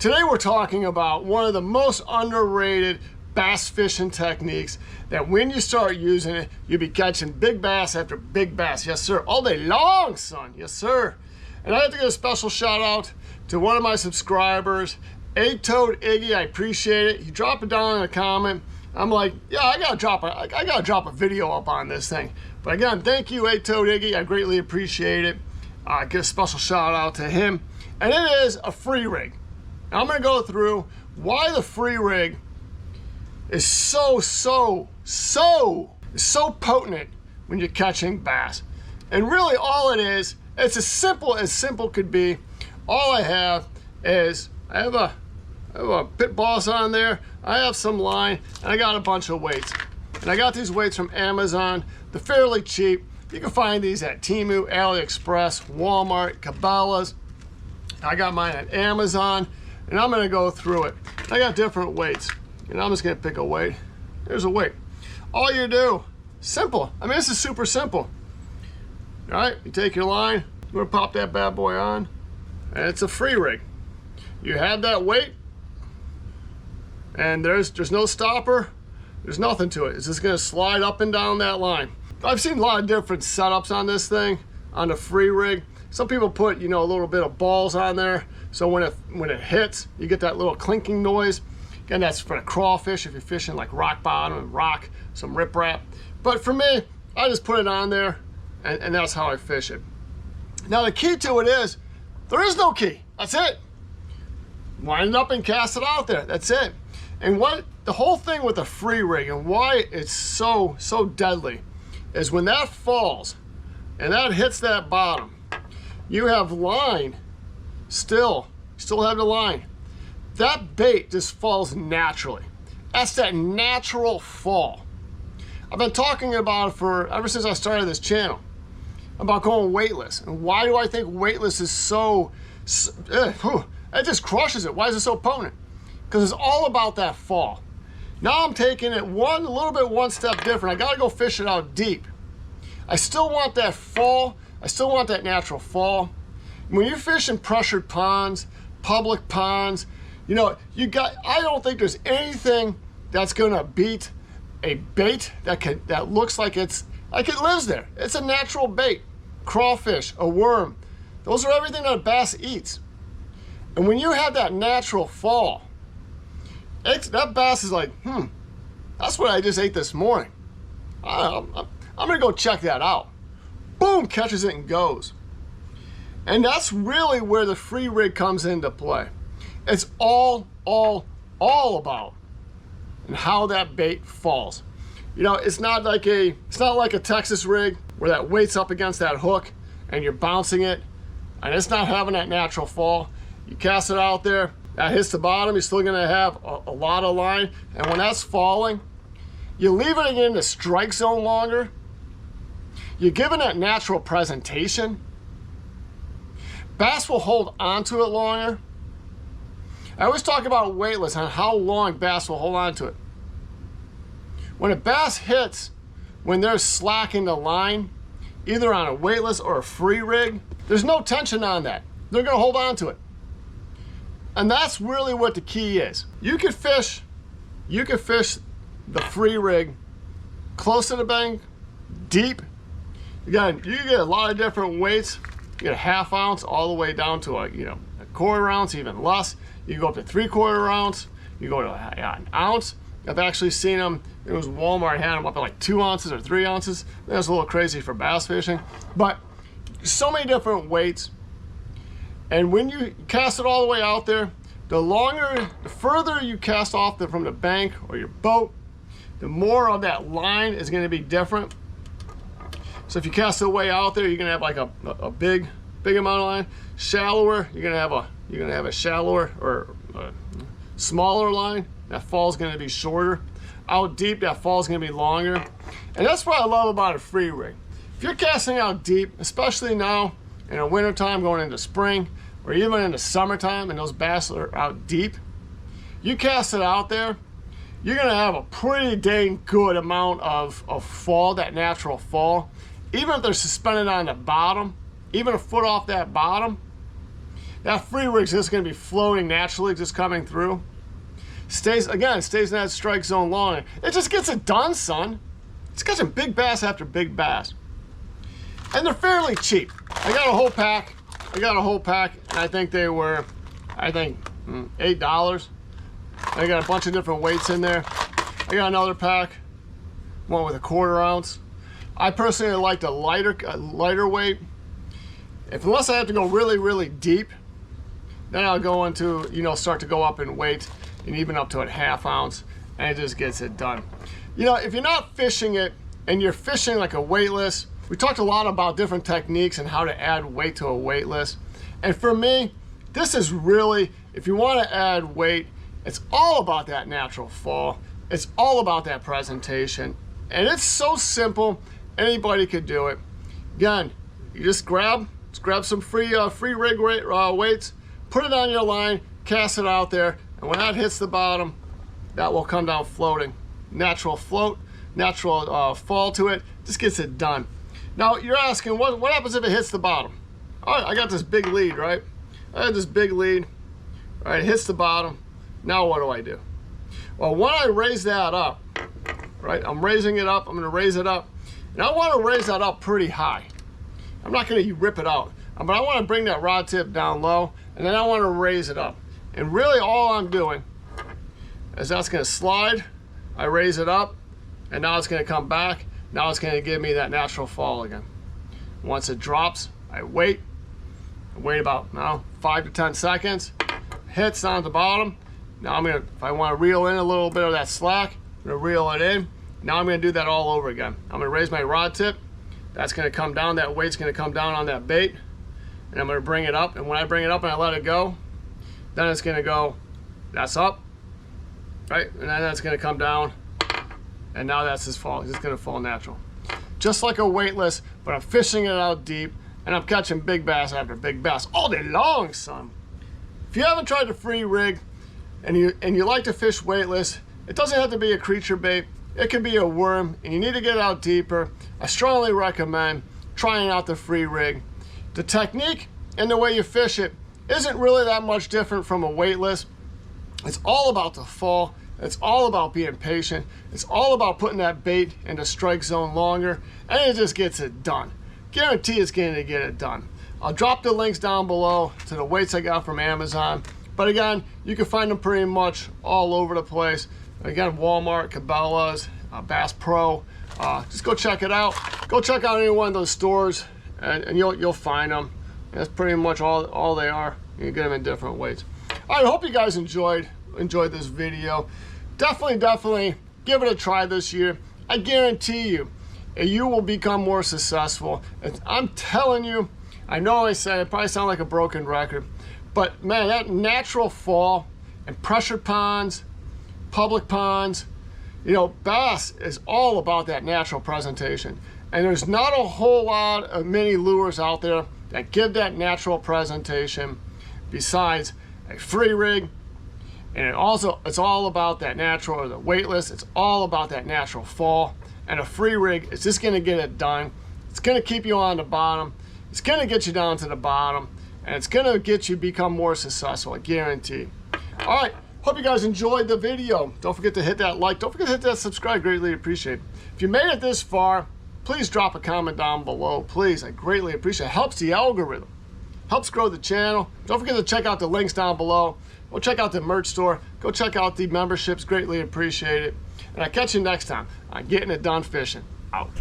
Today we're talking about one of the most underrated bass fishing techniques that when you start using it, you'll be catching big bass after big bass. Yes, sir. All day long, son. Yes, sir. And I have to give a special shout out to one of my subscribers, 8-Toed Iggy. I appreciate it. He dropped it down in a comment. I'm like, yeah, I gotta drop a video up on this thing. But again, thank you, 8-Toed Iggy. I greatly appreciate it. Give a special shout out to him. And it is a free rig. Now I'm going to go through why the free rig is so potent when you're catching bass. And really all it is, it's as simple could be. All I have is I have a pit boss on there, I have some line, and I got a bunch of weights. And I got these weights from Amazon. They're fairly cheap. You can find these at Temu, AliExpress, Walmart, Cabela's. I got mine at Amazon. And I'm gonna go through it. I got different weights. And I'm just gonna pick a weight. Here's a weight. All you do, simple. I mean, this is super simple. All right, you take your line, you're gonna pop that bad boy on, and it's a free rig. You have that weight, and there's no stopper, there's nothing to it. It's just gonna slide up and down that line. I've seen a lot of different setups on this thing, on the free rig. Some people put, you know, a little bit of balls on there, so when it hits, you get that little clinking noise. Again, that's for the crawfish if you're fishing like rock bottom and rock, some riprap. But for me, I just put it on there, and that's how I fish it. Now the key to it is, there is no key. That's it. Wind it up and cast it out there. That's it. And what the whole thing with the free rig and why it's so deadly is when that falls and that hits that bottom, you have line. Still have the line. That bait just falls naturally. That's that natural fall. I've been talking about it ever since I started this channel, about going weightless. And why do I think weightless is it just crushes it. Why is it so potent? Because it's all about that fall. Now I'm taking it one step different. I gotta go fish it out deep. I still want that fall. I still want that natural fall. When you're fishing pressured ponds, public ponds, you know, I don't think there's anything that's gonna beat a bait that looks like it lives there. It's a natural bait. Crawfish, a worm, those are everything that a bass eats. And when you have that natural fall, that bass is like, that's what I just ate this morning. I'm gonna go check that out. Boom, catches it and goes. And that's really where the free rig comes into play. It's all about and how that bait falls. You know, it's not like a Texas rig where that weight's up against that hook and you're bouncing it and it's not having that natural fall. You cast it out there, that hits the bottom, you're still gonna have a lot of line. And when that's falling, you're leaving it in the strike zone longer. You're giving that natural presentation. Bass will hold onto it longer. I always talk about weightless and how long bass will hold onto it. When a bass hits, when they're slacking the line, either on a weightless or a free rig, there's no tension on that. They're gonna hold on to it. And that's really what the key is. You could fish the free rig close to the bank, deep. Again, you can get a lot of different weights. You get a ½ ounce all the way down to a 1/4 ounce, even less. You can go up to 3/4 ounce. You go to an ounce. I've actually seen them. It was Walmart had them up at like 2 ounces or 3 ounces. That's a little crazy for bass fishing, but so many different weights. And when you cast it all the way out there, the further you cast off from the bank or your boat, the more of that line is going to be different. So if you cast it way out there, you're gonna have like a big amount of line. Shallower, you're gonna have a shallower or a smaller line. That fall's gonna be shorter. Out deep, that fall's gonna be longer. And that's what I love about a free rig. If you're casting out deep, especially now in the wintertime going into spring, or even in the summertime and those bass are out deep, you cast it out there, you're gonna have a pretty dang good amount of fall, that natural fall. Even if they're suspended on the bottom, even a foot off that bottom, That free rig's just going to be floating naturally, just coming through. Stays in that strike zone long. It just gets it done, son. It's catching big bass after big bass. And they're fairly cheap. I got a whole pack. And I think they were, $8. I got a bunch of different weights in there. I got another pack, one with a 1/4 ounce. I personally like the lighter weight. Unless I have to go really, really deep, then I'll go into, start to go up in weight and even up to a 1/2 ounce, and it just gets it done. If you're not fishing it and you're fishing like a weightless, we talked a lot about different techniques and how to add weight to a weightless. And for me, this is really, if you want to add weight, it's all about that natural fall. It's all about that presentation. And it's so simple, anybody could do it. Again, you just grab some free rig weights, put it on your line, cast it out there, and when that hits the bottom, that will come down floating. Natural float, natural fall to it, just gets it done. Now you're asking, what happens if it hits the bottom? All right, I got this big lead, right? I had this big lead. All right, it hits the bottom. Now what do? Well, when I raise that up, right, I'm raising it up, I'm gonna raise it up, and I wanna raise that up pretty high. I'm not gonna rip it out, but I wanna bring that rod tip down low, and then I wanna raise it up. And really all I'm doing is that's gonna slide, I raise it up, and now it's gonna come back. Now it's gonna give me that natural fall again. Once it drops, I wait about 5 to 10 seconds, hits down at the bottom. Now if I wanna reel in a little bit of that slack, I'm gonna reel it in. Now I'm gonna do that all over again. I'm gonna raise my rod tip. That's gonna come down, that weight's gonna come down on that bait. And I'm gonna bring it up, and when I bring it up and I let it go, then it's gonna go, that's up, right? And then that's gonna come down, and now that's his fall. He's just gonna fall natural. Just like a weightless, but I'm fishing it out deep, and I'm catching big bass after big bass all day long, son. If you haven't tried the free rig, and you like to fish weightless, it doesn't have to be a creature bait. It can be a worm, and you need to get out deeper. I strongly recommend trying out the free rig. The technique and the way you fish it isn't really that much different from a weightless. It's all about the fall. It's all about being patient. It's all about putting that bait into strike zone longer, and it just gets it done. Guarantee it's going to get it done. I'll drop the links down below to the weights I got from Amazon. But again, you can find them pretty much all over the place. Again, Walmart, Cabela's, Bass Pro. Just go check it out. Go check out any one of those stores, and you'll find them. That's pretty much all they are. You can get them in different weights. I hope you guys enjoyed this video. Definitely give it a try this year. I guarantee you will become more successful. I'm telling you, I know I say it probably sound like a broken record, but man, that natural fall and pressured ponds, public ponds, bass is all about that natural presentation. And there's not a whole lot of mini lures out there that give that natural presentation besides a free rig. And it's all about that natural, or the weightless, it's all about that natural fall. And a free rig is just gonna get it done. It's gonna keep you on the bottom. It's gonna get you down to the bottom. And it's gonna get you become more successful, I guarantee. All right, hope you guys enjoyed the video. Don't forget to hit that like, don't forget to hit that subscribe, greatly appreciate it. If you made it this far, please drop a comment down below, please, I greatly appreciate it. It helps the algorithm, helps grow the channel. Don't forget to check out the links down below. Go check out the merch store, go check out the memberships, greatly appreciate it. And I'll catch you next time on Getting It Done Fishing. Out.